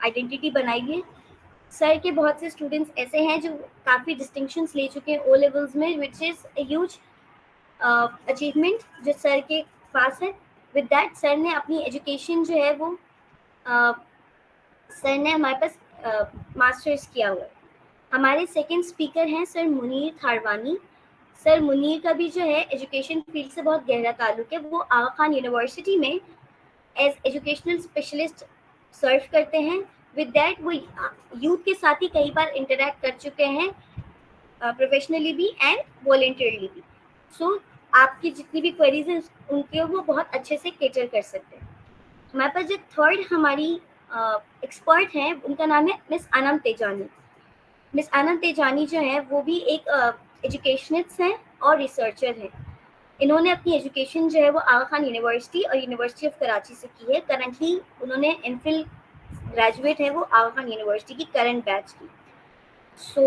Identity बनाई है। Sir के बहुत से स्टूडेंट्स ऐसे हैं जो काफ़ी डिस्टिंक्शंस ले चुके हैं ओ लेवल्स में, which is a huge achievement जो सर के पास है। विद दैट सर ने अपनी एजुकेशन जो है वो सर ने हमारे पास मास्टर्स किया हुआ है। हमारे सेकंड स्पीकर हैं सर मुनीर थारवानी। सर मुनीर का भी जो है एजुकेशन फील्ड से बहुत गहरा ताल्लुक है। वो आगा खान यूनिवर्सिटी में एज एजुकेशनल स्पेशलिस्ट सर्व करते हैं। विद दैट वो यूथ के साथ ही कई बार इंटरेक्ट कर चुके हैं, प्रोफेशनली भी एंड वॉलेंटियरली भी। सो आपकी जितनी भी क्वेरीज हैं उनके वो बहुत अच्छे से केटर कर सकते हैं। हमारे पास जो थर्ड हमारी एक्सपर्ट हैं उनका नाम है मिस आनम तेजानी। मिस आनम तेजानी जो है वो भी एक एजुकेशनिस्ट हैं और रिसर्चर हैं। इन्होंने अपनी एजुकेशन जो है वो आगा खान यूनिवर्सिटी और यूनिवर्सिटी ऑफ कराची से की है। करंटली उन्होंने एमफिल ग्रेजुएट है वो आगा खान यूनिवर्सिटी की करंट बैच की। सो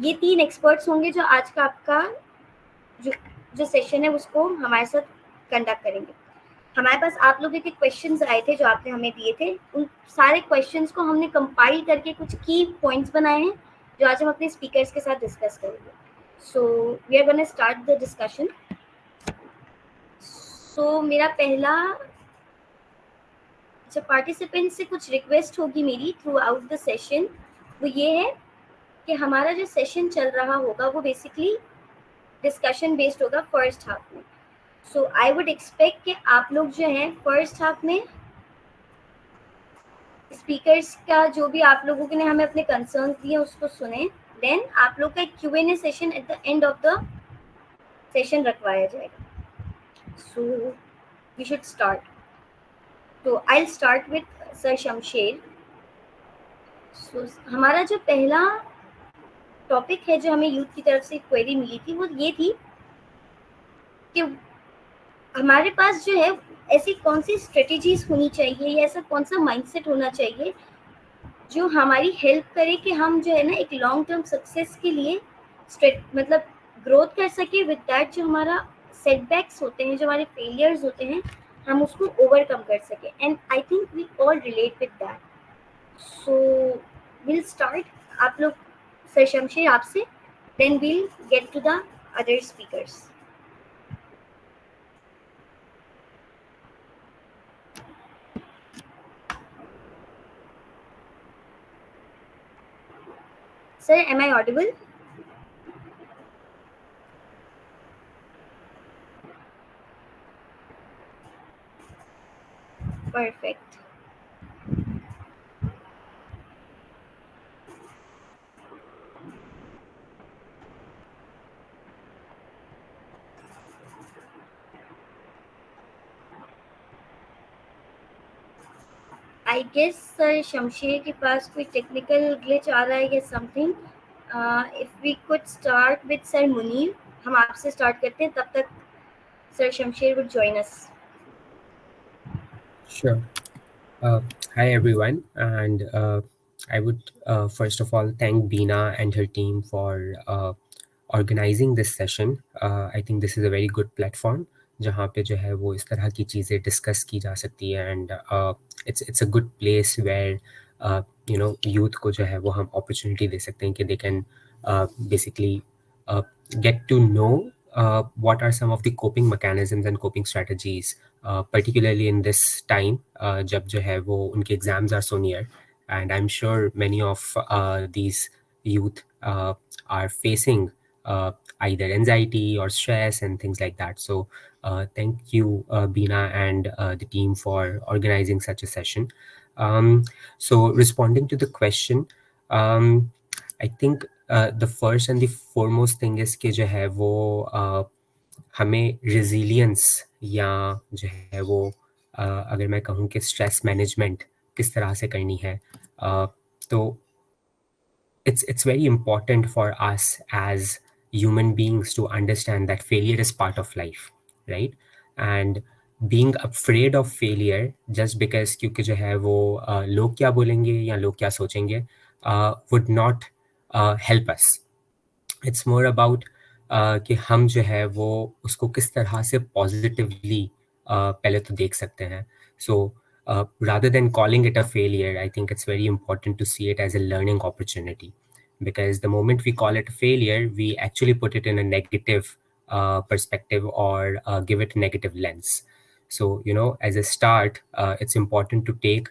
ये 3 एक्सपर्ट्स होंगे जो आज का आपका जो सेशन है उसको हमारे साथ कंडक्ट करेंगे। हमारे पास आप लोगों के क्वेश्चंस आए थे जो आपने हमें दिए थे। उन सारे क्वेश्चंस को हमने कंपाइल करके कुछ की पॉइंट्स बनाए हैं जो आज हम अपने स्पीकर्स के साथ डिस्कस करेंगे। So we are gonna start the discussion. So मेरा पहला पार्टिसिपेंट से कुछ रिक्वेस्ट होगी मेरी थ्रू आउट द सेशन, वो ये है कि हमारा जो सेशन चल रहा होगा वो बेसिकली डिस्कशन बेस्ड होगा फर्स्ट हाफ में। सो आई वुड एक्सपेक्ट कि आप लोग जो हैं फर्स्ट हाफ में स्पीकर्स का जो भी आप लोगों ने हमें अपने कंसर्न्स दिए उसको सुने। देन आप लोग का एक Q&A session at the end of the session रखवाया जाएगा। So we should start. तो I will start with sir Shamsher. So हमारा जो पहला टॉपिक है जो हमें यूथ की तरफ से क्वेरी मिली थी वो ये थी कि हमारे पास जो है ऐसी कौन सी स्ट्रेटजीज होनी चाहिए या ऐसा कौन सा माइंडसेट होना चाहिए जो हमारी हेल्प करे कि हम जो है ना एक लॉन्ग टर्म सक्सेस के लिए मतलब ग्रोथ कर सके। विद दैट जो हमारा सेटबैक्स होते हैं, जो हमारे फेलियर्स होते हैं, हम उसको ओवरकम कर सके। And I think we all relate with that. So will start. आप लोग सर शमशेर आपसे, then will get to the other speakers. Sir, am I audible? Perfect. I guess sir Shamsher के पास कोई टेक्निकल ग्लिच आ रहा है या something. If we could start with sir Munir, हम आपसे स्टार्ट करते हैं, तब तक sir Shamsher would join us. Sure. Hi, everyone. And I would first of all thank Bina and her team for organizing this session. I think this is a very good platform जहाँ पे जो है वो इस तरह की चीज़ें डिस्कस की जा सकती है and it's a good place where youth को जो है वो हम opportunity दे सकते हैं कि they can basically get to know what are some of the coping mechanisms and coping strategies particularly in this time जब जो है वो उनके exams are so near and I'm sure many of these youth are facing either anxiety or stress and things like that. So thank you Bina and the team for organizing such a session. So responding to the question, I think the first and the foremost thing is कि जो है वो हमें resilience या जो है वो अगर मैं कहूँ कि stress management किस तरह से करनी है तो it's very important for us as human beings to understand that failure is part of life, right? And being afraid of failure just because क्योंकि जो है वो लोग क्या बोलेंगे या लोग क्या सोचेंगे would not help us. It's more about कि हम जो है वो उसको किस तरह से पॉजिटिवली पहले तो देख सकते हैं. So rather than calling it a failure, I think it's very important to see it as a learning opportunity, because the moment we call it a failure, we actually put it in a negative perspective, or give it a negative lens. So, as a start, it's important to take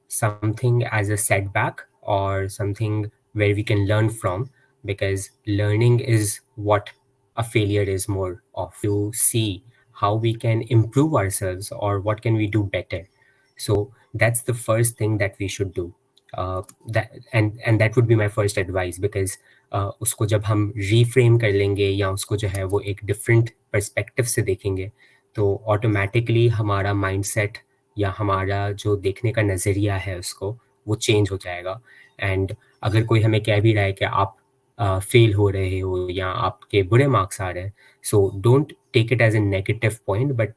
something as a setback or something where we can learn from, because learning is what a failure is more of, to see how we can improve ourselves or what can we do better. So that's the first thing that we should do. That and that would be my first advice, because उसको जब हम reframe कर लेंगे या उसको जो है वो एक different perspective से देखेंगे, तो ऑटोमेटिकली हमारा mindset या हमारा जो देखने का नज़रिया है उसको, वो चेंज हो जाएगा. एंड अगर कोई हमें कह भी रहा है कि आप फेल हो रहे हो या आपके बुरे मार्क्स आ रहे हैं, so don't take it as a negative point, but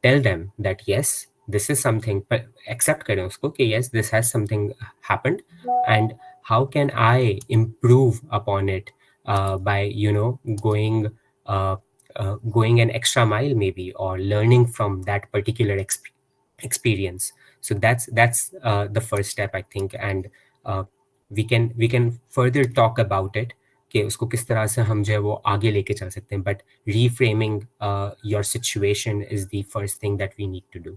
tell them that yes, this is something, accept करें उसको कि yes, this has something happened, and how can I improve upon it by going going an extra mile maybe, or learning from that particular experience. So that's the first step, I think. And we can further talk about it कि उसको किस तरह से हम जो है वो आगे लेके चल सकते हैं, but reframing your situation is the first thing that we need to do.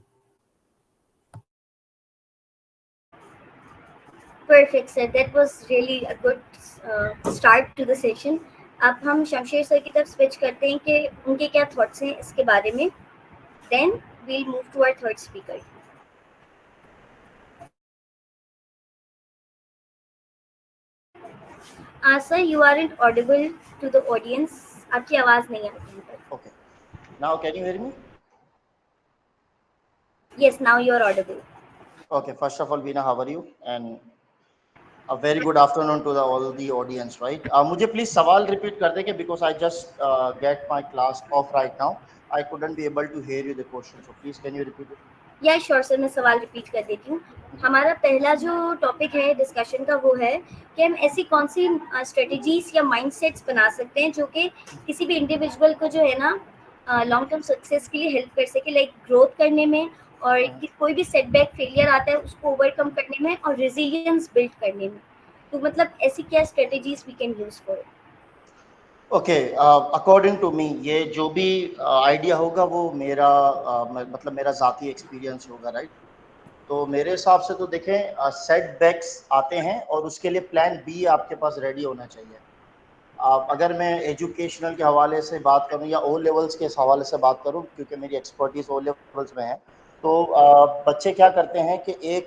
Perfect, sir. That was really a good start to the session. अब हम शमशेर सर की तरफ स्विच करते हैं कि उनके क्या थॉट्स हैं इसके बारे में. Then we'll move to our third speaker. Sir, you aren't audible to the audience. आपकी आवाज नहीं आ रही है. Okay. Now can you hear me? Yes, now you are audible. Okay. First of all, Veena, how are you? And a very good afternoon to all the audience, right? मुझे please सवाल repeat कर देंगे because I just get my class off right now. I couldn't be able to hear you the question, so please can you repeat it? या sure sir, मैं सवाल repeat कर देती हूँ. हमारा पहला जो टॉपिक है डिस्कशन का वो है कि हम ऐसी कौन सी स्ट्रेटजीज या माइंडसेट्स बना सकते हैं जो कि किसी भी इंडिविजुअल को जो है ना लॉन्ग टर्म सक्सेस के लिए हेल्प कर सके, लाइक ग्रोथ करने में, और कोई भी सेटबैक फेलियर आता है उसको ओवरकम करने में और रेजिलियंस बिल्ड करने में. तो मतलब ऐसी क्या strategies we can use for. Okay, according to me ये जो भी आइडिया होगा वो मेरा मतलब मेरा ज़ाती एक्सपीरियंस होगा, राइट? तो मेरे हिसाब से तो देखें, सेटबैक्स आते हैं और उसके लिए प्लान बी आपके पास रेडी होना चाहिए. अगर मैं एजुकेशनल के हवाले से बात करूं या ओ लेवल्स के हवाले से बात करूं, क्योंकि मेरी एक्सपर्टीज ओ लेवल्स में है, तो बच्चे क्या करते हैं कि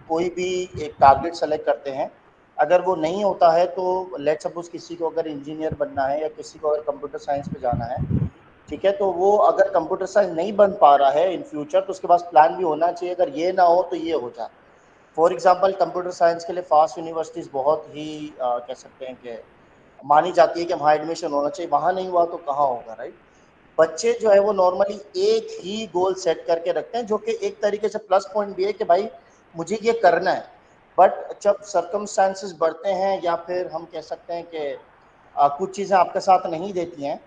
कोई भी एक टारगेट सेलेक्ट करते हैं. अगर वो नहीं होता है तो लेट्स सपोज किसी को अगर इंजीनियर बनना है या किसी को अगर कंप्यूटर साइंस में जाना है, ठीक है, तो वो अगर कंप्यूटर साइंस नहीं बन पा रहा है इन फ्यूचर तो उसके पास प्लान भी होना चाहिए. अगर ये ना हो तो ये हो जाए. फॉर एग्जांपल कंप्यूटर साइंस के लिए फास्ट यूनिवर्सिटीज़ बहुत ही कह सकते हैं कि मानी जाती है कि वहाँ एडमिशन होना चाहिए. वहाँ नहीं हुआ तो कहाँ होगा, राइट? बच्चे जो है वो नॉर्मली एक ही गोल सेट करके रखते हैं, जो कि एक तरीके से प्लस पॉइंट भी है कि भाई मुझे ये करना है. बट जब सर्कमस्टांसेस बढ़ते हैं या फिर हम कह सकते हैं कि कुछ चीज़ें आपके साथ नहीं देती हैं,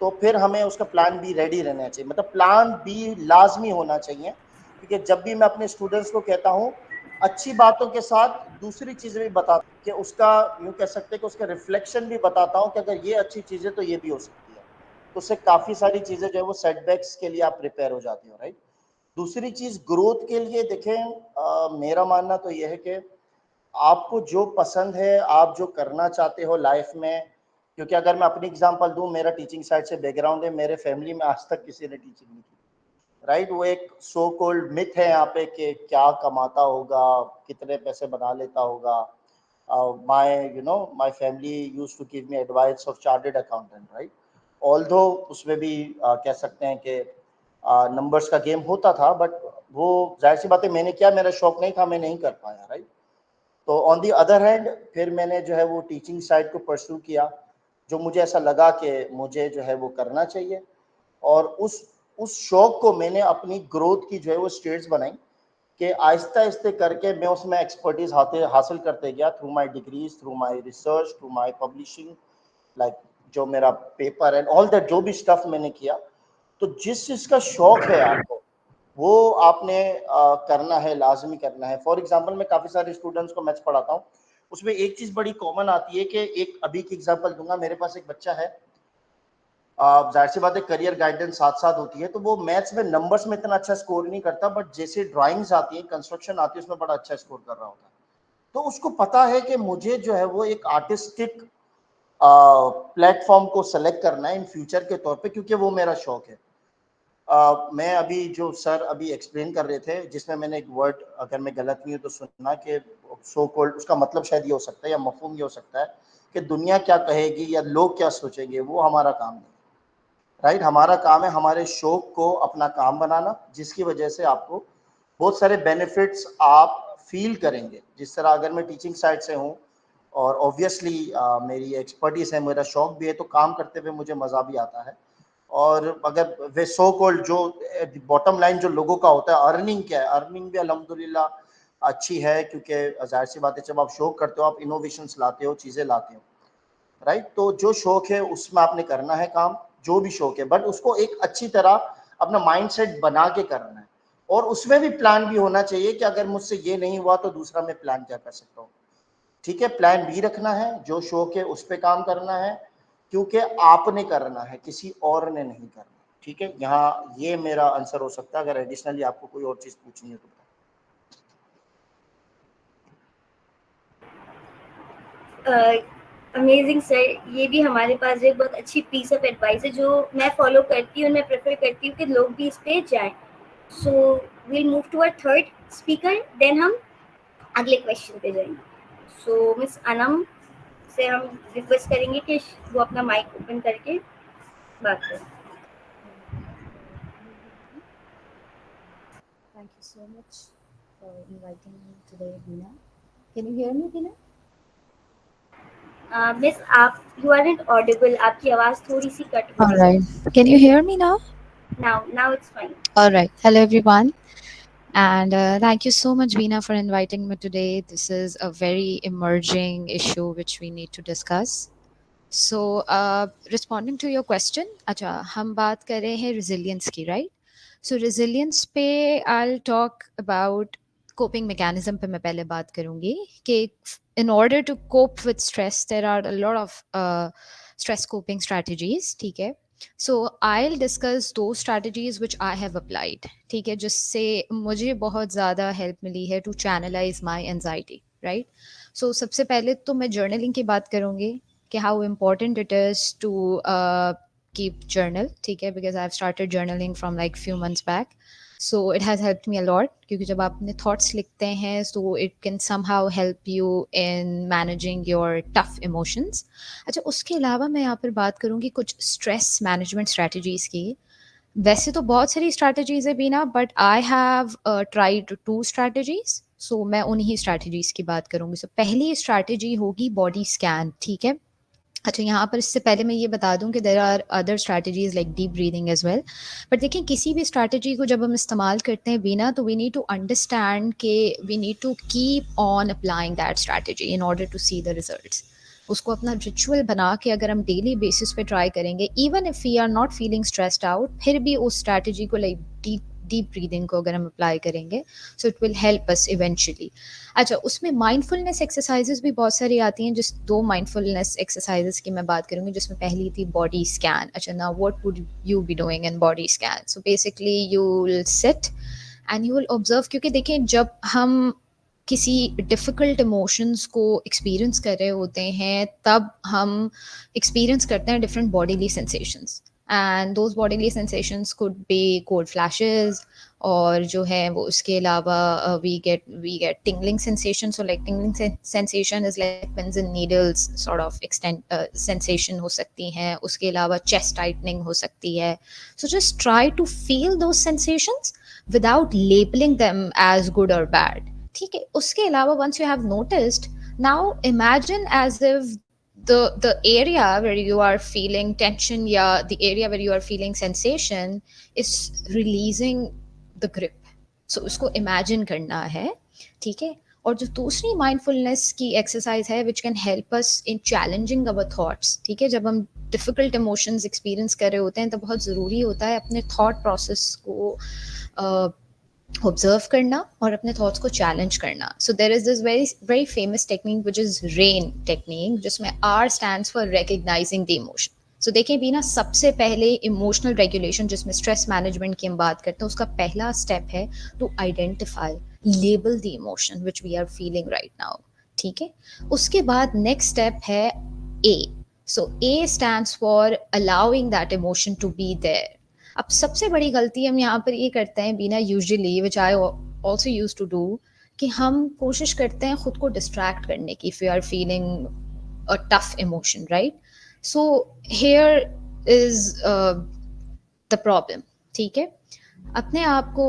तो फिर हमें उसका प्लान बी रेडी रहना चाहिए. मतलब प्लान बी लाजमी होना चाहिए, क्योंकि जब भी मैं अपने स्टूडेंट्स को कहता हूँ अच्छी बातों के साथ दूसरी चीज़ें भी बताता हूँ कि उसका यूँ कह सकते हैं कि उसका रिफ्लेक्शन भी बताता हूँ कि अगर ये अच्छी चीज़ है तो ये भी हो सकती है. तो उससे काफ़ी सारी चीज़ें जो है वो सेटबैक्स के लिए आप प्रिपेयर हो जाती हो, राइट? दूसरी चीज़ ग्रोथ के लिए देखें, मेरा मानना तो ये है कि आपको जो पसंद है, आप जो करना चाहते हो लाइफ में, क्योंकि अगर मैं अपनी एग्जांपल दूं, मेरा टीचिंग साइड से बैकग्राउंड है, मेरे फैमिली में आज तक किसी ने टीचिंग नहीं की, राइट? वो एक सो कॉल्ड मिथ है यहाँ पे कि क्या कमाता होगा, कितने पैसे बना लेता होगा. My family used to give me advice of chartered accountant, right? Although उसमें भी कह सकते हैं कि नंबर्स का गेम होता था, बट वो जाहिर सी बात है मैंने किया, मेरा शौक नहीं था, मैं नहीं कर पाया, राइट? तो ऑन दी अदर हैंड फिर मैंने जो है वो टीचिंग साइड को परस्यू किया, जो मुझे ऐसा लगा कि मुझे जो है वो करना चाहिए. और उस शौक को मैंने अपनी ग्रोथ की जो है वो स्टेट्स बनाई कि आहिस्ता आहिस्ते करके मैं उसमें एक्सपर्टीज हासिल करते गया through my degrees, through my research, through my publishing, like जो मेरा पेपर एंड ऑल दैट जो भी स्टफ मैंने किया. तो जिस चीज़ का शौक है आपको, वो आपने करना है, लाजमी करना है। फॉर एग्जांपल मैं काफ़ी सारे स्टूडेंट्स को मैथ्स पढ़ाता हूँ, उसमें एक चीज़ बड़ी कॉमन आती है कि एक अभी की एग्जांपल दूंगा, मेरे पास एक बच्चा है, जाहिर सी बात है करियर गाइडेंस साथ साथ होती है, तो वो मैथ्स में नंबर्स में इतना अच्छा स्कोर नहीं करता, बट जैसे ड्राइंग्स आती है, कंस्ट्रक्शन आती है, उसमें बड़ा अच्छा स्कोर कर रहा होता है। तो उसको पता है कि मुझे जो है वो एक आर्टिस्टिक प्लेटफॉर्म को सेलेक्ट करना है इन फ्यूचर के तौर पे, क्योंकि वो मेरा शौक है। मैं अभी जो सर अभी एक्सप्लेन कर रहे थे, जिसमें मैंने एक वर्ड, अगर मैं गलत नहीं हूँ तो सुनना, कि सो कॉल्ड, उसका मतलब शायद ये हो सकता है या मफहूम ये हो सकता है कि दुनिया क्या कहेगी या लोग क्या सोचेंगे, वो हमारा काम नहीं, राइट। हमारा काम है हमारे शौक को अपना काम बनाना, जिसकी वजह से आपको बहुत सारे बेनिफिट्स आप फील करेंगे। जिस तरह अगर मैं टीचिंग साइड से हूँ और ऑब्वियसली मेरी एक्सपर्टीज है, मेरा शौक भी है, तो काम करते हुए मुझे मज़ा भी आता है। और अगर वे सो कॉल्ड जो बॉटम लाइन जो लोगों का होता है, अर्निंग क्या है, अर्निंग भी अल्हम्दुलिल्लाह अच्छी है, क्योंकि जाहिर सी बात है जब आप शौक करते हो आप इनोवेशंस लाते हो, चीज़ें लाते हो, राइट। तो जो शौक है उसमें आपने करना है काम, जो भी शौक है, बट उसको एक अच्छी तरह अपना माइंडसेट बना के करना है, और उसमें भी प्लान भी होना चाहिए कि अगर मुझसे ये नहीं हुआ तो दूसरा मैं प्लान क्या कर सकता हूँ। ठीक है, प्लान बी रखना है, जो शौक है उस पर काम करना है, क्योंकि आपने करना है, किसी और ने नहीं करना। ठीक है, यहाँ ये मेरा आंसर हो सकता है। अगर एडिशनली आपको कोई और चीज पूछनी है तो अमेजिंग सर, ये भी हमारे पास एक बहुत अच्छी पीस ऑफ एडवाइस है जो मैं फॉलो करती हूँ, मैं प्रेफर करती हूँ कि लोग भी इस पे जाएं। So we'll move to our third speaker, then हम अगले क्वेश्चन पे जाएंगे। सो मिस अनम से हम रिक्वेस्ट करेंगे कि वो अपना माइक ओपन करके बात करें। Thank you so much for inviting me today, Veena. Can you hear me, Veena? Miss आप यू आर नॉट ऑडिबल, आपकी आवाज थोड़ी सी कट हो All रही है। right. Can you hear me now? Now it's fine. All right. Hello, everyone. And thank you so much, Veena, for inviting me today. This is a very emerging issue which we need to discuss. So, responding to your question, अच्छा हम बात कर रहे हैं resilience की, right? So resilience पे I'll talk about coping mechanism पे मैं पहले बात करूँगी कि in order to cope with stress there are a lot of stress coping strategies, ठीक है? So I'll discuss those strategies which I have applied, ठीक है, जिससे मुझे बहुत ज़्यादा help मिली है to channelize my anxiety, right? So सबसे पहले तो मैं journaling की बात करूँगी कि how important it is to keep journal, ठीक है, because I've started journaling from like few months back. So it has helped me a lot क्योंकि जब आप अपने thoughts लिखते हैं so it can somehow help you in managing your tough emotions. अच्छा, उसके अलावा मैं यहाँ पर बात करूँगी कुछ stress management strategies की। वैसे तो बहुत सारी strategies है बीना, but I have tried 2 strategies. So मैं उन्हीं strategies की बात करूँगी। So पहली strategy होगी body scan, ठीक है। अच्छा, यहाँ पर इससे पहले मैं ये बता दूं कि there are other strategies like deep breathing as well, but देखिए किसी भी स्ट्रैटेजी को जब हम इस्तेमाल करते हैं बिना, तो वी नीड टू अंडरस्टैंड कि we need to keep on applying that strategy in order to see the results. उसको अपना रिचुअल बना के अगर हम डेली बेसिस पे ट्राई करेंगे, even if we are not feeling stressed out, फिर भी उस स्ट्रैटेजी को लाइक डीप ब्रीदिंग को अगर हम अप्लाई करेंगे, so it will help us eventually. अच्छा, उसमें माइंडफुलनेस एक्सरसाइजेस भी बहुत सारी आती हैं, जिस 2 माइंडफुलनेस एक्सरसाइजेस की मैं बात करूँगी, जिसमें पहली थी बॉडी स्कैन। अच्छा, now what would you be doing in body scan? So basically you will sit and you will observe, क्योंकि देखिए जब हम किसी डिफ़िकल्ट इमोशंस को एक्सपीरियंस कर रहे होते हैं, तब हम एक्सपीरियंस करते हैं different bodily sensations, and those bodily sensations could be cold flashes, और जो है वो उसके अलावा we get tingling sensation. So like tingling sensation is like pins and needles sort of extent sensation हो सकती हैं। उसके अलावा चेस्ट टाइटनिंग हो सकती है। So just try to feel those sensations without labelling them as good और bad, ठीक है। उसके अलावा once you have noticed, now imagine as if the area where you are feeling tension, yeah, the area where you are feeling sensation is releasing the grip. So उसको imagine करना है, ठीक है। और जो दूसरी mindfulness की exercise है which can help us in challenging our thoughts, ठीक है। जब हम difficult emotions experience कर रहे होते हैं, तो बहुत ज़रूरी होता है अपने thought process को ऑब्जर्व करना और अपने थॉट्स को चैलेंज करना. So there is this very very famous technique which is RAIN technique, जिसमें R stands for recognising the emotion. So देखिए भी ना, सबसे पहले इमोशनल रेगुलेशन जिसमें स्ट्रेस मैनेजमेंट की हम बात करते हैं, उसका पहला स्टेप है to identify, label the emotion which we are feeling right now. ठीक है. उसके बाद नेक्स्ट स्टेप है A. So A stands for allowing that emotion to be there. अब सबसे बड़ी गलती हम यहाँ पर ये करते हैं बीना, usually which I also use to do, कि हम कोशिश करते हैं खुद को डिस्ट्रैक्ट करने की if you are feeling a tough emotion, right. So here is the problem. ठीक है. अपने आप को,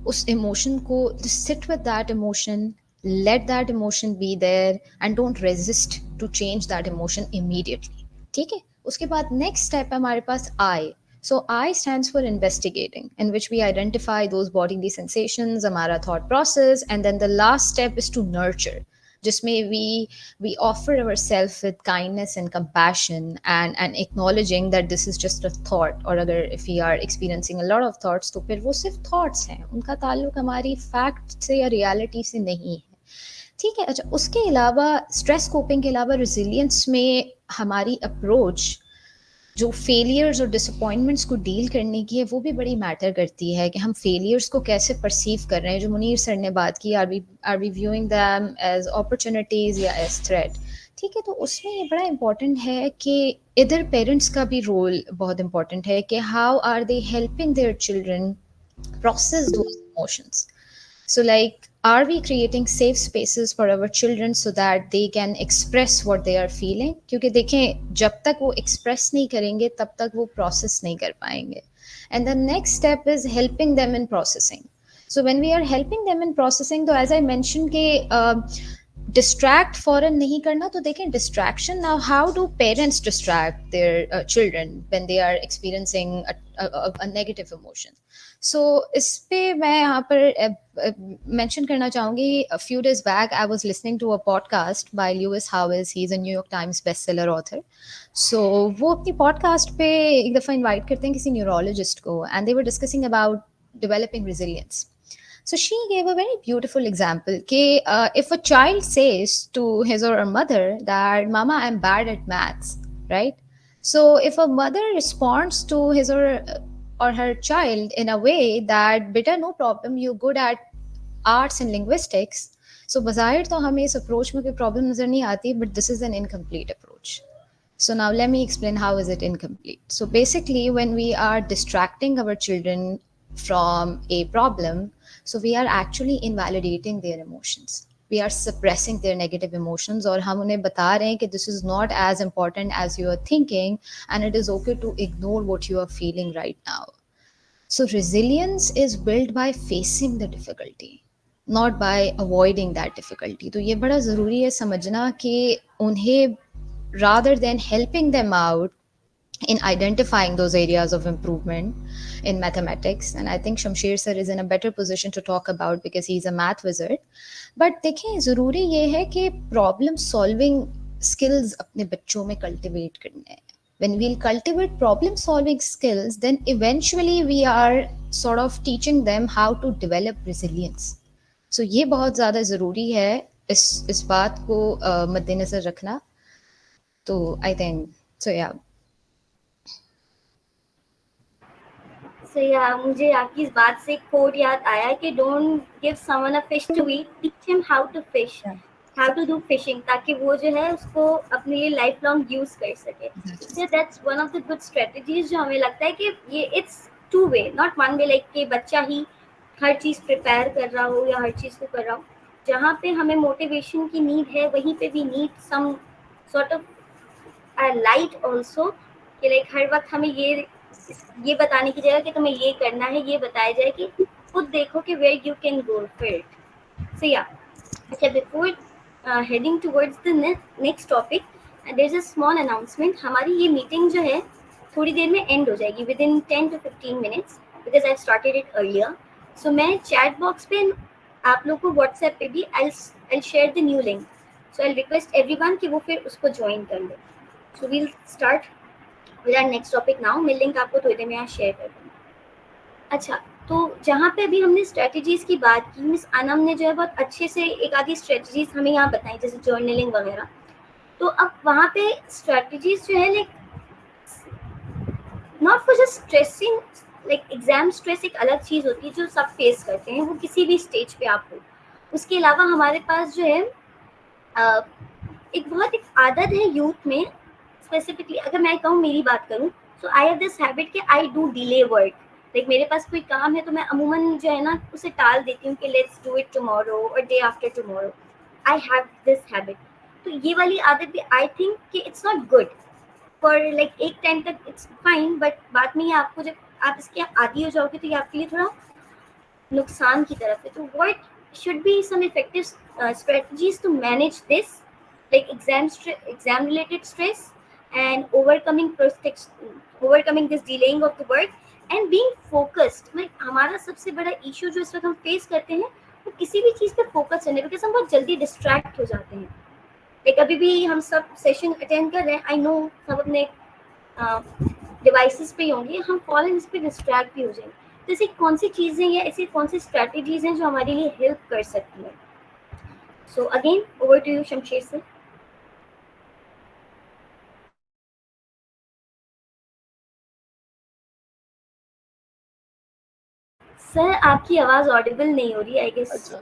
उस इमोशन को, sit with that emotion, let that emotion be there and don't resist to change that emotion immediately. ठीक है. उसके बाद next step है हमारे पास I. So I stands for investigating, in which we identify those bodily sensations, हमारा thought process, and then the last step is to nurture, जिसमें we offer ourselves with kindness and compassion and acknowledging that this is just a thought. और अगर if we are experiencing a lot of thoughts, तो फिर वो सिर्फ thoughts हैं, उनका ताल्लुक हमारी fact से या reality से नहीं है. ठीक है. अच्छा, उसके अलावा स्ट्रेस कोपिंग के अलावा रिजिलियंस में हमारी अप्रोच जो फेलियर्स और डिसअपॉइंटमेंट्स को डील करने की है, वो भी बड़ी मैटर करती है कि हम फेलियर्स को कैसे परसीव कर रहे हैं. जो मुनीर सर ने बात की, are we viewing them as opportunities या एज थ्रेट. ठीक है. तो उसमें ये बड़ा इंपॉर्टेंट है कि इधर पेरेंट्स का भी रोल बहुत इंपॉर्टेंट है कि how are they helping their children process those emotions. So like, are we creating safe spaces for our children so that they can express what they are feeling? क्योंकि देखें, जब तक वो express नहीं करेंगे तब तक वो process नहीं कर पाएंगे. And the next step is helping them in processing. So when we are helping them in processing, तो as I mentioned कि distract फौरन नहीं करना. तो देखें, distraction, now how do parents distract their children when they are experiencing a negative emotion? सो इस पे मैं यहाँ पर मेंशन करना चाहूँगी, a few days back I was listening to a podcast by Lewis Howes. He's a New York Times bestseller author. So वो अपनी podcast पे एक दफ़ा इनवाइट करते हैं किसी न्यूरोलॉजिस्ट को, and they were discussing about developing resilience. So she gave a very beautiful example कि if a child says to his or her mother that Mama, I'm bad at maths, right? So if a mother responds to his or her child in a way that beta, no problem, you're good at arts and linguistics, so बाज़ाहिर तो हमें इस approach में कोई problem नज़र नहीं आती, but this is an incomplete approach. So now let me explain how is it incomplete. So basically, when we are distracting our children from a problem, so we are actually invalidating their emotions. We are suppressing their negative emotions, और हम उन्हें बता रहे हैं कि this is not as important as you are thinking, and it is okay to ignore what you are feeling right now. So resilience is built by facing the difficulty, not by avoiding that difficulty. तो ये बड़ा ज़रूरी है समझना कि उन्हें, rather than helping them out in identifying those areas of improvement in mathematics, and I think Shamsher sir is in a better position to talk about because he's a math wizard. But देखें, ज़रूरी ये है कि problem solving skills अपने बच्चों में cultivate करने हैं. When we'll cultivate problem solving skills, then eventually we are sort of teaching them how to develop resilience. So ये बहुत ज़्यादा ज़रूरी है इस बात को मद्देनज़र रखना. तो I think so, yeah. So yeah, मुझे आपकी इस बात से कोट याद आया कि don't give someone a fish to eat, teach him how to fish, how to do fishing, ताकि वो जो है उसको अपने लिए लाइफ लॉन्ग यूज कर सके. So that's one of the good strategies जो हमें लगता है कि ये it's two way, not one way, like कि बच्चा ही हर चीज़ प्रिपेयर कर रहा हो या हर चीज़ को कर रहा हो. जहाँ पे हमें मोटिवेशन की नीड है, वहीं पे भी need some sort of light also, कि लाइक हर वक्त हमें ये बताने की जगह कि तुम्हें ये करना है, ये बताया जाए कि खुद देखो कि where you can go for it. So yeah, अच्छा, before heading towards the next topic, there is a small announcement. हमारी ये मीटिंग जो है थोड़ी देर में एंड हो जाएगी, within 10 to 15 minutes, because I started it earlier. So मैं चैट बॉक्स पे आप लोग को व्हाट्सएप पे भी I share the new link. So I request everyone कि वो फिर उसको ज्वाइन कर ले. So we'll start with our next topic now. मैं लिंक आपको थोड़ी देर में यहाँ शेयर कर दूँगी. अच्छा, तो जहाँ पे अभी हमने स्ट्रेटजीज की बात की, मिस अनम ने जो है बहुत अच्छे से एक आधी स्ट्रेटजीज हमें यहाँ बताई, जैसे जर्नलिंग वगैरह। तो अब वहाँ पे स्ट्रेटजीज जो है like not for just stressing, like exam stress एक अलग चीज़ होती है जो सब फेस करते हैं, वो किसी भी स्टेज पे आप हो। उसके अलावा हमारे पास जो है एक बहुत एक आदत है यूथ में, स्पेसिफिकली अगर मैं कहूँ मेरी बात करूँ, सो आई हैव दिस हैबिट कि I do delay work. Like मेरे पास कोई काम है तो मैं अमूमन जो है ना उसे टाल देती हूँ कि लेट्स डू इट टुमारो और day after tomorrow. I have this habit. तो ये वाली आदत भी आई थिंक कि it's not good for like एक टाइम तक इट्स फाइन, बट बाद में ये आपको जब आप इसके आदी हो जाओगे तो ये आपके लिए थोड़ा नुकसान की तरफ है। तो what should be some effective strategies to manage this, like exam related stress and overcoming this delaying of the work and being focused। like हमारा सबसे बड़ा इशू जो इस वक्त हम फेस करते हैं वो किसी भी चीज़ पे फोकस करने, बिकॉज हम बहुत जल्दी डिस्ट्रैक्ट हो जाते हैं। लाइक अभी भी हम सब सेशन अटेंड कर रहे हैं, आई नो सब अपने डिवाइसेस पे ही होंगे, हम फॉरन इस पे डिस्ट्रैक्ट भी हो जाएंगे। तो ऐसी कौन सी चीज़ें या ऐसी कौन सी स्ट्रैटेजीज हैं जो हमारे लिए हेल्प कर सकती हैं? So again over to you Shamsher sir. Sir आपकी आवाज़ ऑडिबल नहीं हो रही, आई गेस। अच्छा,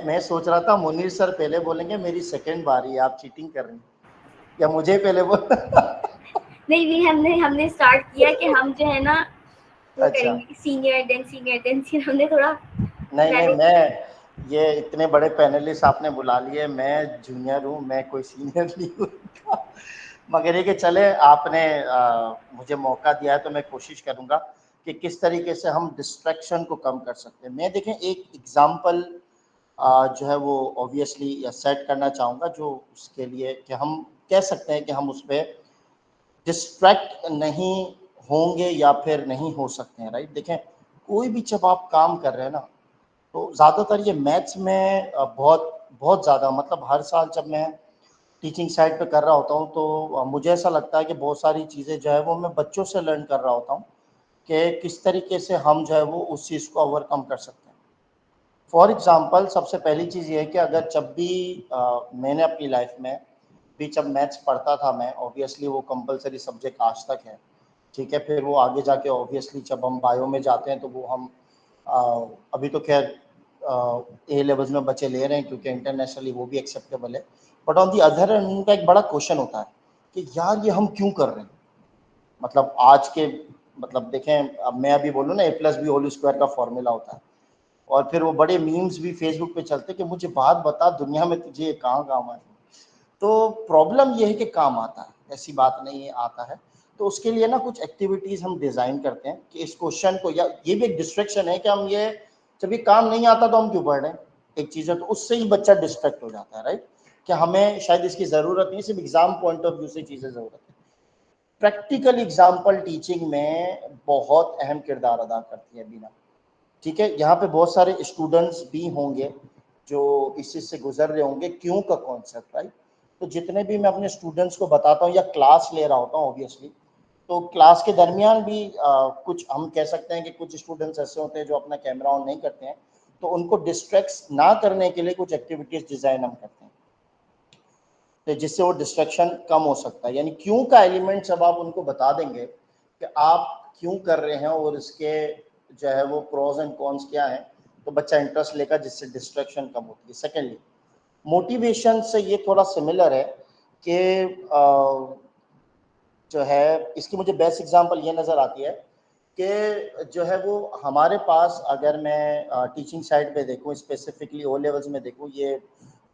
मैं सोच रहा था मुनीर सर पहले बोलेंगे, मेरी सेकंड बारी है, आप चीटिंग कर रहे हैं या मुझे पहले बोल नहीं भी हमने स्टार्ट किया कि हम जो है ना वो अच्छा, करेंगे senior then senior then senior, हमने थोड़ा नहीं मैं ये इतने बड़े पैनलिस्ट आपने बुला लिए, मैं जूनियर हूँ, मैं कोई सीनियर नहीं हूँ मगर ये कि चले आपने मुझे मौका दिया है तो मैं कोशिश करूँगा कि किस तरीके से हम डिस्ट्रैक्शन को कम कर सकते हैं। मैं देखें एक एग्जाम्पल जो है वो ऑब्वियसली या सेट करना चाहूँगा, जो उसके लिए कि हम कह सकते हैं कि हम उस पर डिस्ट्रैक्ट नहीं होंगे या फिर नहीं हो सकते हैं, राइट। देखें कोई भी जब आप काम कर रहे हैं ना, तो ज़्यादातर ये मैथ्स में बहुत बहुत ज़्यादा, मतलब हर साल जब मैं टीचिंग साइड पे कर रहा होता हूँ तो मुझे ऐसा लगता है कि बहुत सारी चीज़ें जो है वो मैं बच्चों से लर्न कर रहा होता हूँ कि किस तरीके से हम जो है वो उस चीज़ को ओवरकम कर सकते हैं। फॉर एग्ज़ाम्पल सबसे पहली चीज़ ये है कि अगर जब भी मैंने अपनी लाइफ में भी जब मैथ्स पढ़ता था, मैं ऑब्वियसली वो कंपलसरी सब्जेक्ट आज तक है, ठीक है। फिर वो आगे जाके ऑब्वियसली जब हम बायो में जाते हैं तो वो हम अभी तो खैर ए लेवल्स में बच्चे ले रहे हैं क्योंकि इंटरनेशनली वो भी एक्सेप्टेबल है, but on the other hand उनका एक बड़ा क्वेश्चन होता है कि यार ये हम क्यों कर रहे हैं। मतलब आज के मतलब देखें, अब मैं अभी बोलूँ ना a+b² का फॉर्मूला होता है, और फिर वो बड़े मीम्स भी फेसबुक पे चलते कि मुझे बात बता दुनिया में तुझे ये कहाँ काम आए। तो प्रॉब्लम ये है कि काम आता है, ऐसी बात नहीं है, आता है। तो उसके लिए ना कुछ एक्टिविटीज़ हम डिज़ाइन करते हैं कि इस क्वेश्चन को, या ये भी एक डिस्ट्रैक्शन है कि हम ये जब ये काम नहीं आता तो हम क्यों पढ़ रहे हैं, एक चीज़ है, तो उससे ही बच्चा डिस्ट्रैक्ट हो जाता है, राइट। कि हमें शायद इसकी ज़रूरत नहीं, सिर्फ एग्जाम पॉइंट ऑफ व्यू से चीज़ें ज़रूरत है। प्रैक्टिकल एग्जाम्पल टीचिंग में बहुत अहम किरदार अदा करती है बीना, ठीक है। यहाँ पे बहुत सारे स्टूडेंट्स भी होंगे जो इस चीज़ से गुजर रहे होंगे, क्यों का कॉन्सेप्ट, राइट। तो जितने भी मैं अपने स्टूडेंट्स को बताता हूँ या क्लास ले रहा होता हूँ ऑब्वियसली, तो क्लास के दरमियान भी कुछ हम कह सकते हैं कि कुछ स्टूडेंट्स ऐसे होते हैं जो अपना कैमरा ऑन नहीं करते हैं, तो उनको डिस्ट्रैक्ट ना करने के लिए कुछ एक्टिविटीज़ डिज़ाइन हम करते हैं, तो जिससे वो डिस्ट्रैक्शन कम हो सकता है। यानी क्यों का एलिमेंट जब आप उनको बता देंगे कि आप क्यों कर रहे हैं और इसके जो है वो प्रोज एंड कॉन्स क्या है, तो बच्चा इंटरेस्ट लेगा, जिससे डिस्ट्रैक्शन कम होती है। सेकेंडली मोटिवेशन से ये थोड़ा सिमिलर है कि जो है इसकी मुझे बेस्ट एग्जांपल ये नज़र आती है कि जो है वो हमारे पास, अगर मैं टीचिंग साइड पे देखूँ, स्पेसिफिकली ओ लेवल्स में देखूँ, ये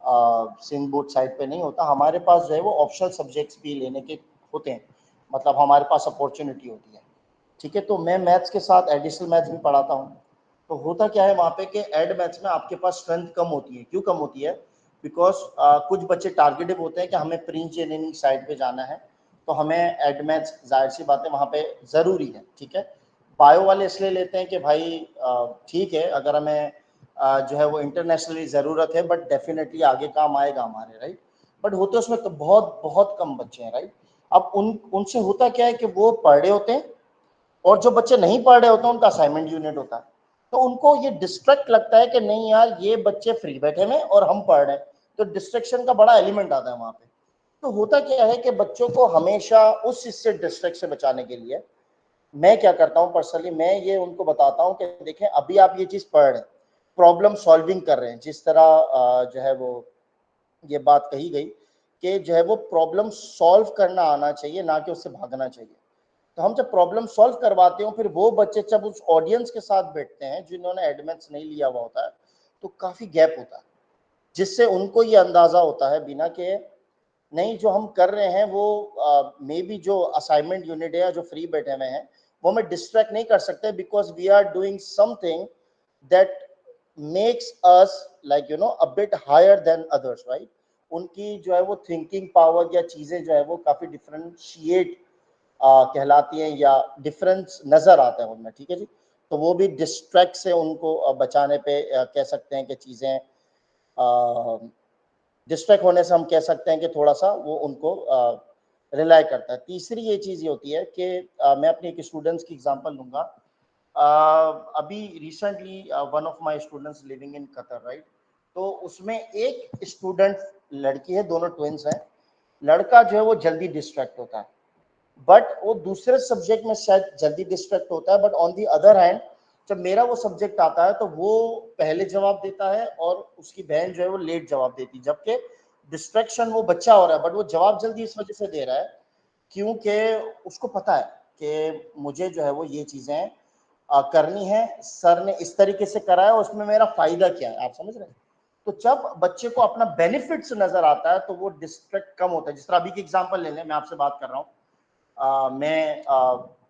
सिंध बोर्ड साइड पे नहीं होता, हमारे पास जो है वो ऑप्शनल सब्जेक्ट्स भी लेने के होते हैं, मतलब हमारे पास अपॉर्चुनिटी होती है, ठीक है। तो मैं मैथ्स के साथ एडिशनल मैथ्स भी पढ़ाता हूँ। तो होता क्या है वहाँ पे कि एड मैथ्स में आपके पास स्ट्रेंथ कम होती है। क्यों कम होती है? बिकॉज कुछ बच्चे टारगेटेड होते हैं कि हमें प्री इंजीनियरिंग साइड पे जाना है, तो हमें एड मैथ्स जाहिर सी बात है वहाँ पे ज़रूरी है, ठीक है। बायो वाले इसलिए लेते हैं कि भाई ठीक है, अगर हमें जो है वो इंटरनेशनली ज़रूरत है, बट डेफिनेटली आगे काम आएगा हमारे, राइट। बट होते उसमें तो बहुत बहुत कम बच्चे हैं, राइट। अब उनसे होता क्या है कि वो पढ़ रहे होते हैं, और जो बच्चे नहीं पढ़ रहे होते हैं उनका असाइनमेंट यूनिट होता है। तो उनको ये डिस्ट्रैक्ट लगता है कि नहीं यार ये बच्चे फ्री बैठे हैं और हम पढ़ रहे हैं, तो डिस्ट्रैक्शन का बड़ा एलिमेंट आता है वहाँ पे। तो होता क्या है कि बच्चों को हमेशा उस चीज से डिस्ट्रैक्ट से बचाने के लिए मैं क्या करता हूँ पर्सनली, मैं ये उनको बताता हूँ कि देखें अभी आप ये चीज पढ़ रहे हैं, प्रॉब्लम सॉल्विंग कर रहे हैं, जिस तरह जो है वो ये बात कही गई कि जो है वो प्रॉब्लम सॉल्व करना आना चाहिए, ना कि उससे भागना चाहिए। तो हम जब प्रॉब्लम सॉल्व करवाते हो, फिर वो बच्चे जब उस ऑडियंस के साथ बैठते हैं जिन्होंने एडमेंट्स नहीं लिया हुआ होता है, तो काफी गैप होता है, जिससे उनको ये अंदाजा होता है बिना के नहीं जो हम कर रहे हैं वो मे बी जो असाइनमेंट यूनिट है या जो फ्री बैठे हुए हैं वो हमें डिस्ट्रैक्ट नहीं कर सकते, because we are doing something that makes us like you know a bit higher than others, right. उनकी जो है वो थिंकिंग पावर या चीजें जो है वो काफी डिफरेंशिएट कहलाती हैं या डिफरेंस नजर आता है उनमें, ठीक है जी। तो वो भी डिस्ट्रैक्ट से उनको बचाने पे कह सकते हैं कि चीजें डिस्ट्रैक्ट होने से हम कह सकते हैं कि थोड़ा सा वो उनको रिलाई करता है। तीसरी ये चीज़ ये होती है कि मैं अपने एक स्टूडेंट्स की एग्जांपल लूँगा। अभी recently one of my students living in Qatar, right. तो उसमें एक स्टूडेंट लड़की है, दोनों ट्विंस हैं। लड़का जो है वो जल्दी डिस्ट्रैक्ट होता है, बट वो दूसरे सब्जेक्ट में शायद जल्दी डिस्ट्रैक्ट होता है, but on the other hand जब मेरा वो सब्जेक्ट आता है तो वो पहले जवाब देता है और उसकी बहन जो है वो लेट जवाब देती है, जबकि डिस्ट्रैक्शन वो बच्चा हो रहा है, बट वो जवाब जल्दी इस वजह से दे रहा है क्योंकि उसको पता है कि मुझे जो है वो ये चीजें करनी है, सर ने इस तरीके से करा है, उसमें मेरा फायदा क्या है, आप समझ रहे हैं। तो जब बच्चे को अपना बेनिफिट्स नजर आता है तो वो डिस्ट्रैक्ट कम होता है। जिस तरह अभी की एग्जांपल ले लें, मैं आपसे बात कर रहा हूँ, मैं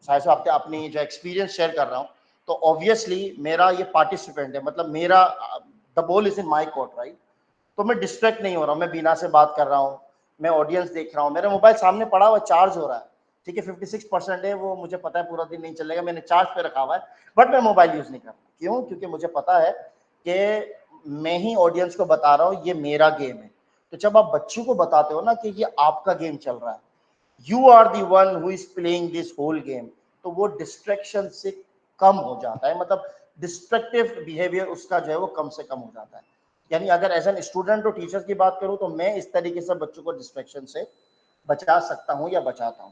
शायद से आपसे अपनी जो एक्सपीरियंस शेयर कर रहा हूँ, तो ऑब्वियसली मेरा ये पार्टिसिपेंट है, मतलब मेरा the ball is in my court, right. तो मैं डिस्ट्रैक्ट नहीं हो रहा हूँ, मैं बीना से बात कर रहा हूँ, मैं ऑडियंस देख रहा हूँ, मेरा मोबाइल सामने पड़ा हुआ चार्ज हो रहा है, ठीक है 56% है, वो मुझे पता है पूरा दिन नहीं चलेगा, मैंने चार्ज पे रखा हुआ है, बट मैं मोबाइल यूज नहीं कर रहा। क्यों? क्योंकि मुझे पता है कि मैं ही ऑडियंस को बता रहा हूँ ये मेरा गेम है। तो जब आप बच्चों को बताते हो ना कि ये आपका गेम चल रहा है, you are the one who is playing this whole game, तो वो डिस्ट्रैक्शन से कम हो जाता है, मतलब डिस्ट्रक्टिव बिहेवियर उसका जो है वो कम से कम हो जाता है। यानी अगर एज एन स्टूडेंट और टीचर की बात करूं तो मैं इस तरीके से बच्चों को डिस्ट्रैक्शन से बचा सकता हूं या बचाता हूं।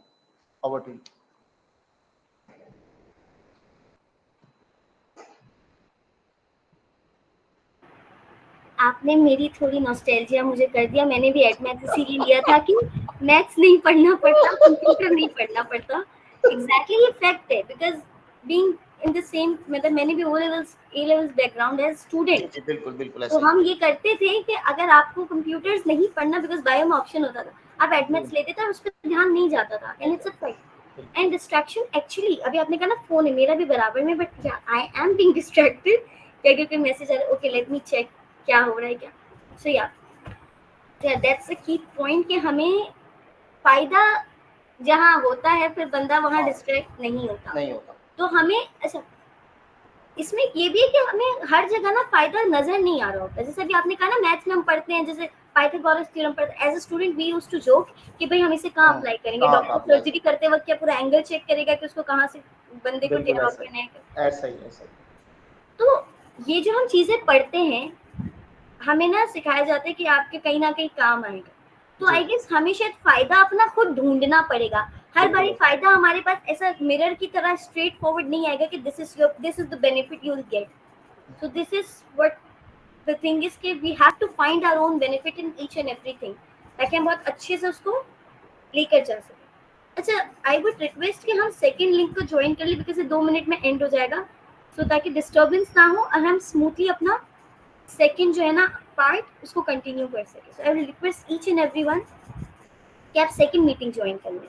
Over to you. आपने मेरी थोड़ी नॉस्टैल्जिया मुझे कर दिया। मैंने भी एडमैथ इसीलिए लिया था कि मैथ्स नहीं पढ़ना पड़ता, कंप्यूटर नहीं पढ़ना पड़ता। एग्जैक्टली ये फैक्ट है, because being in the same, मतलब मैंने भी A levels background as student, बिल्कुल बिल्कुल तो ऐसा हम ये करते थे कि अगर आपको कंप्यूटर्स नहीं पढ़ना, बिकॉज बायो में ऑप्शन होता था, आप एडमैथ्स लेते थे और उस पर ध्यान नहीं जाता था, and it's a fact. And distraction actually, अभी आपने कहा ना फोन है, मेरा भी बराबर में, but I am being distracted क्योंकि मैसेज आ रहा है, ओके लेट मी चेक क्या हो रहा है क्या। सो या दैट्स अ की पॉइंट कि हमें फायदा जहाँ होता है फिर बंदा वहाँ डिस्ट्रैक्ट नहीं होता। तो हमें अच्छा इसमें ये भी है कि हमें हर जगह ना फायदा नजर नहीं आ रहा होता। जैसे अभी आपने कहा ना मैथ्स में हम पढ़ते हैं, जैसे पाइथागोरस थ्योरम पढ़ते हैं, as a student we used to joke कि भाई हम इसे कहाँ अप्लाई करेंगे। डॉक्टर सर्जरी करते वक्त क्या पूरा एंगल चेक करेगा कि उसको कहाँ से बंदे को टेढ़ा करना है। ऐसा ही तो ये जो हम चीजें पढ़ते हैं हमें ना सिखाया जाता है कि आपके कहीं ना कहीं काम आएगा। तो आई गेस हमें शायद फायदा अपना खुद ढूंढना पड़ेगा। हर बारी फायदा हमारे पास ऐसा मिरर की तरह स्ट्रेट फॉरवर्ड नहीं आएगा कि this is the benefit you will get. So this is what the thing is कि we have to find our own benefit in each and everything, ताकि हम बहुत अच्छे से उसको लेकर जा सकें। अच्छा, आई वुड रिक्वेस्ट कि हम सेकंड लिंक को ज्वाइन कर ले, बिकॉज ये 2 मिनट में एंड हो जाएगा, सो ताकि डिस्टर्बेंस ना हो और हम स्मूथली अपना सेकंड जो है ना पार्ट उसको कंटिन्यू कर सके। So I will request each and everyone कि आप सेकंड मीटिंग ज्वाइन कर लें।